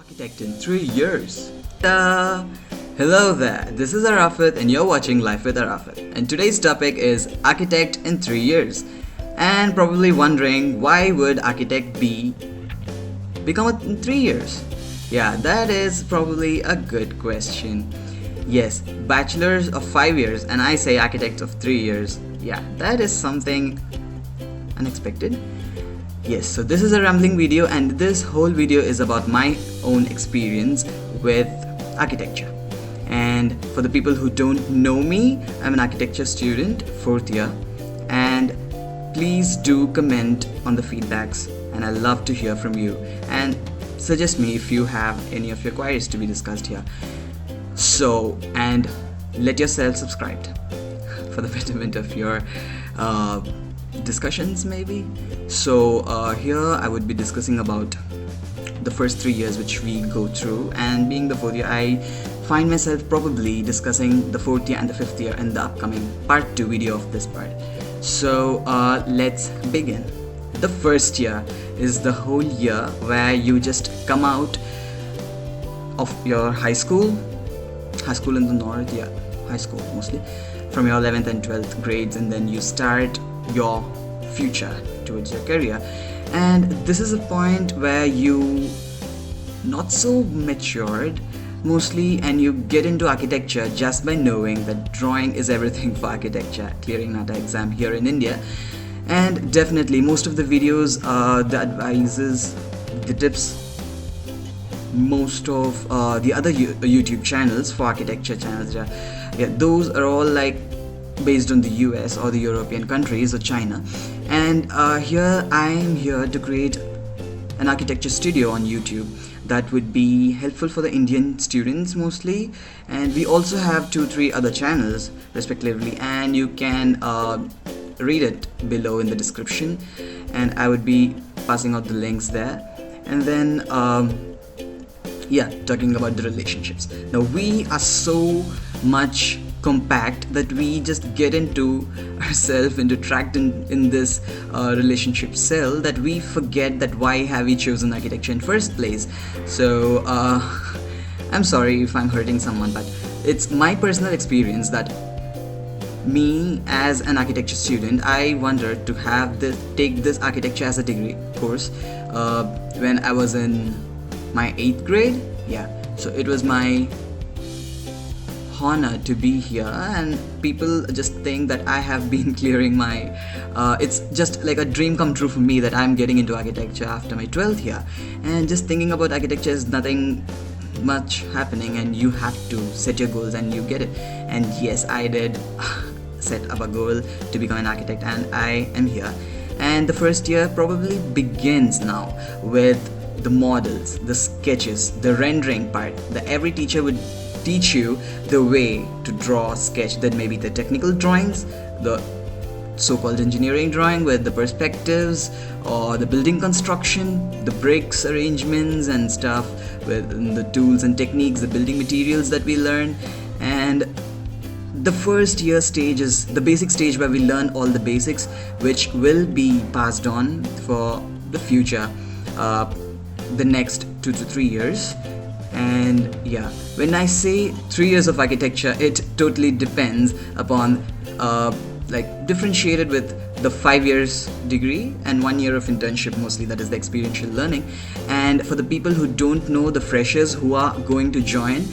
Architect in 3 years. Hello there, this is Arafat and you're watching Life with Arafat. And today's topic is Architect in 3 years. And probably wondering, why would Architect B become in 3 years? Yeah, that is probably a good question. Yes, bachelors of 5 years and I say architect of 3 years. Yeah, that is something unexpected. Yes, so this is a rambling video and this whole video is about my own experience with architecture. And for the people who don't know me, I'm an architecture student, 4th year, and please do comment on the feedbacks and I love to hear from you and suggest me if you have any of your queries to be discussed here. So, and let yourself subscribed for the betterment of your discussions maybe. So here I would be discussing about the first 3 years which we go through, and being the 4th year I find myself probably discussing the 4th year and the 5th year in the upcoming part 2 video of this part. So let's begin. The first year is the whole year where you just come out of your high school in the north, yeah, high school mostly, from your 11th and 12th grades, and then you start your future towards your career. And this is a point where you not so matured mostly, and you get into architecture just by knowing that drawing is everything for architecture, clearing NATA exam here in India. And definitely most of the videos, the advices, the tips, most of the other YouTube channels for architecture channels, yeah, those are all like based on the US or the European countries or China. And here I am here to create an architecture studio on YouTube that would be helpful for the Indian students mostly. And we also have 2-3 other channels respectively, and you can read it below in the description, and I would be passing out the links there. And then yeah, talking about the relationships. Now we are so much compact that we just get into ourselves, into trapped in this relationship cell, that we forget that why have we chosen architecture in first place. So I'm sorry if I'm hurting someone, but it's my personal experience that me as an architecture student, I wanted to have take this architecture as a degree course when I was in my 8th grade. Yeah, so it was my honor to be here, and people just think that I have been clearing my it's just like a dream come true for me that I'm getting into architecture after my 12th year. And just thinking about architecture is nothing much happening, and you have to set your goals and you get it. And yes, I did set up a goal to become an architect, and I am here. And the first year probably begins now with the models, the sketches, the rendering part. Every teacher would teach you the way to draw a sketch. That may be the technical drawings, the so-called engineering drawing with the perspectives, or the building construction, the bricks arrangements and stuff with the tools and techniques, the building materials that we learn. And the first year stage is the basic stage where we learn all the basics which will be passed on for the future, the next 2 to 3 years. And yeah, when I say 3 years of architecture, it totally depends upon like differentiated with the 5 years degree and 1 year of internship mostly, that is the experiential learning. And for the people who don't know, the freshers who are going to join,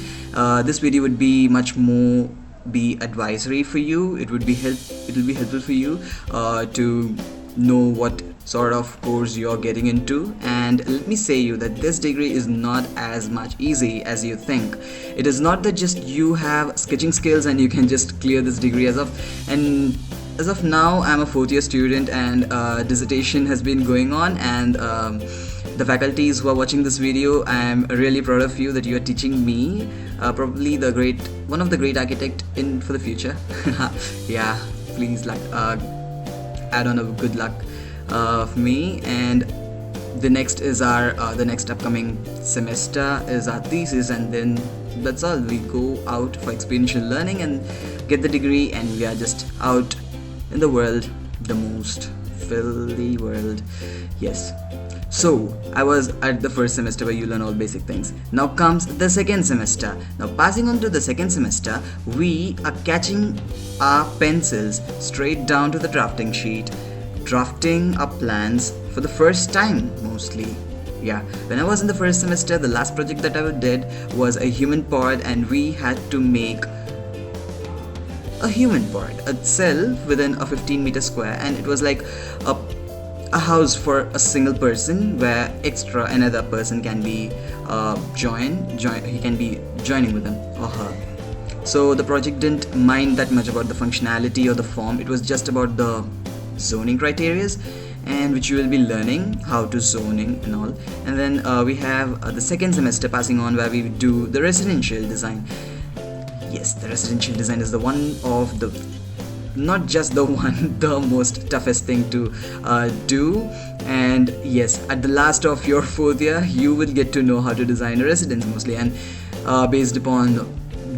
this video would be much more advisory for you. It will be helpful for you to know what sort of course you're getting into. And let me say you that this degree is not as much easy as you think. It is not that just you have sketching skills and you can just clear this degree. As of now, I'm a 4th year student, and dissertation has been going on, and the faculties who are watching this video, I'm really proud of you that you are teaching me, probably one of the great architect for the future. Yeah, please add on a good luck for me. And the next is the next upcoming semester is our thesis, and then that's all. We go out for experiential learning and get the degree, and we are just out in the world, the most filthy world. Yes. So I was at the first semester where you learn all basic things. Now comes the second semester. Now passing on to the second semester, we are catching our pencils straight down to the drafting sheet, drafting our plans for the first time mostly. Yeah, when I was in the first semester, the last project that I did was a human pod, and we had to make a human pod itself within a 15-meter square, and it was like a house for a single person where extra another person can be he can be joining with him or her. So the project didn't mind that much about the functionality or the form. It was just about the zoning criterias, and which you will be learning how to zoning and all. And then we have the second semester passing on, where we do the residential design. Yes, the residential design is the one of the, not just the one, the most toughest thing to do. And yes, at the last of your fourth year, you will get to know how to design a residence mostly, and based upon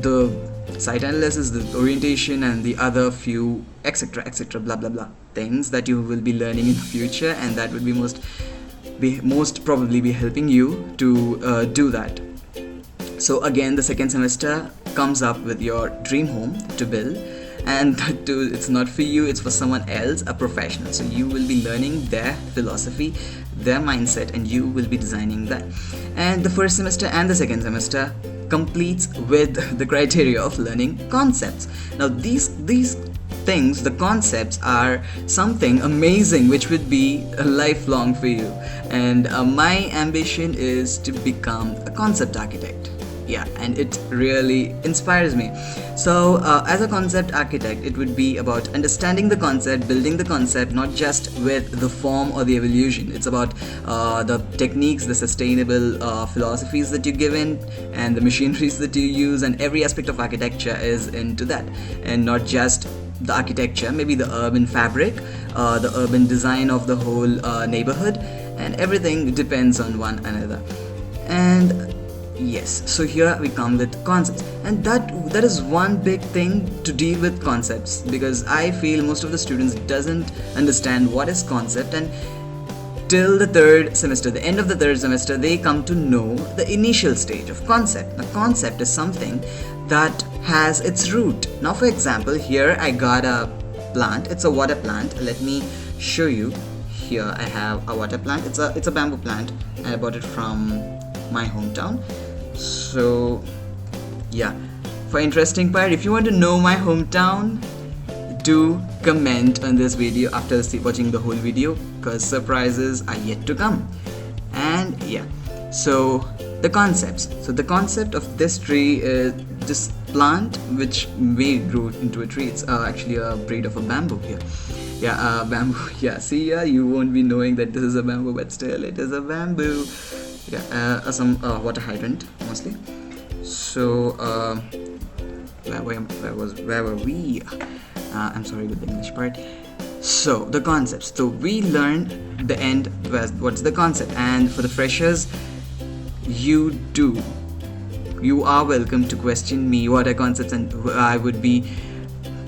the site analysis, the orientation, and the other few etc blah blah blah things that you will be learning in the future, and that would be most probably be helping you to do that. So again, the second semester comes up with your dream home to build, and that too, it's not for you, it's for someone else, a professional. So you will be learning their philosophy, their mindset, and you will be designing that. And the first semester and the second semester completes with the criteria of learning concepts. Now these things, the concepts, are something amazing which would be lifelong for you, and my ambition is to become a concept architect. Yeah, and it really inspires me. So as a concept architect, it would be about understanding the concept, building the concept, not just with the form or the evolution. It's about the techniques, the sustainable philosophies that you give in, and the machineries that you use, and every aspect of architecture is into that. And not just the architecture, maybe the urban fabric, the urban design of the whole neighborhood, and everything depends on one another. And yes, so here we come with concepts, and that is one big thing to deal with concepts, because I feel most of the students doesn't understand what is concept, and till the third semester, the end of the third semester, they come to know the initial stage of concept. Now concept is something that has its root. Now for example, here I got a plant, it's a water plant. Let me show you. Here I have a water plant, it's a bamboo plant. I bought it from my hometown. So yeah, for interesting part, if you want to know my hometown, do comment on this video after watching the whole video, because surprises are yet to come. And yeah, so the concepts. So the concept of this tree is this plant which may grow into a tree. It's actually a breed of a bamboo here. Yeah, bamboo. Yeah, see, yeah, you won't be knowing that this is a bamboo, but still it is a bamboo. Yeah, some water hydrant mostly. So where were we? I'm sorry with the English part. So the concepts. So we learned the end. What's the concept? And for the freshers, you are welcome to question me what are concepts, and I would be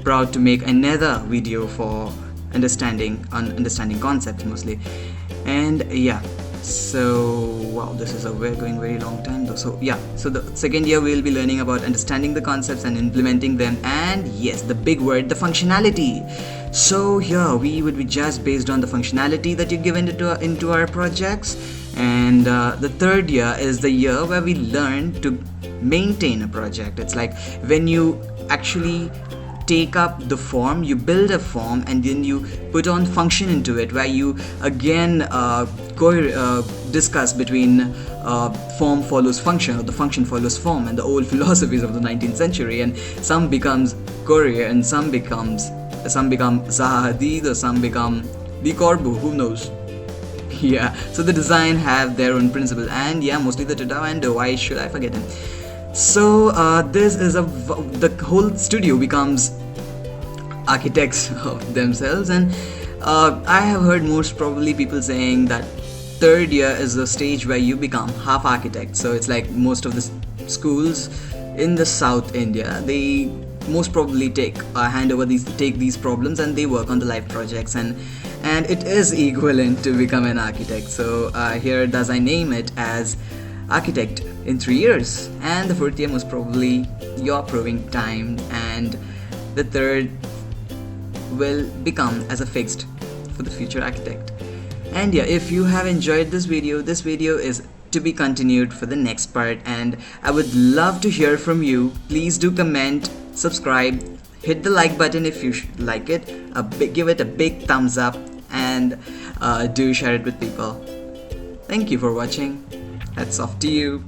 proud to make another video for understanding concepts mostly. And yeah, so wow, this is going very long time though. So yeah, so the second year we'll be learning about understanding the concepts and implementing them, and yes, the big word, the functionality. So here we would be just based on the functionality that you give into our projects. And the third year is the year where we learn to maintain a project. It's like when you actually take up the form, you build a form, and then you put on function into it, where you again discuss between form follows function, or the function follows form, and the old philosophies of the 19th century. And some becomes Courier, and some become Zaha Hadid, or some become Le Corbusier, who knows. Yeah, so the design have their own principles, and yeah, mostly the Tadao, and why should I forget him? So this is the whole studio becomes architects of themselves. And I have heard most probably people saying that third year is the stage where you become half architect. So it's like most of the schools in the South India, they most probably take these problems, and they work on the live projects. And and it is equivalent to become an architect. So here does I name it as architect in 3 years, and the fourth year most probably your proving time, and the third will become as a fixed for the future architect. And yeah, if you have enjoyed this video is to be continued for the next part, and I would love to hear from you. Please do comment, subscribe, hit the like button if you like it, give it a big thumbs up, and do share it with people. Thank you for watching. Hats off to you.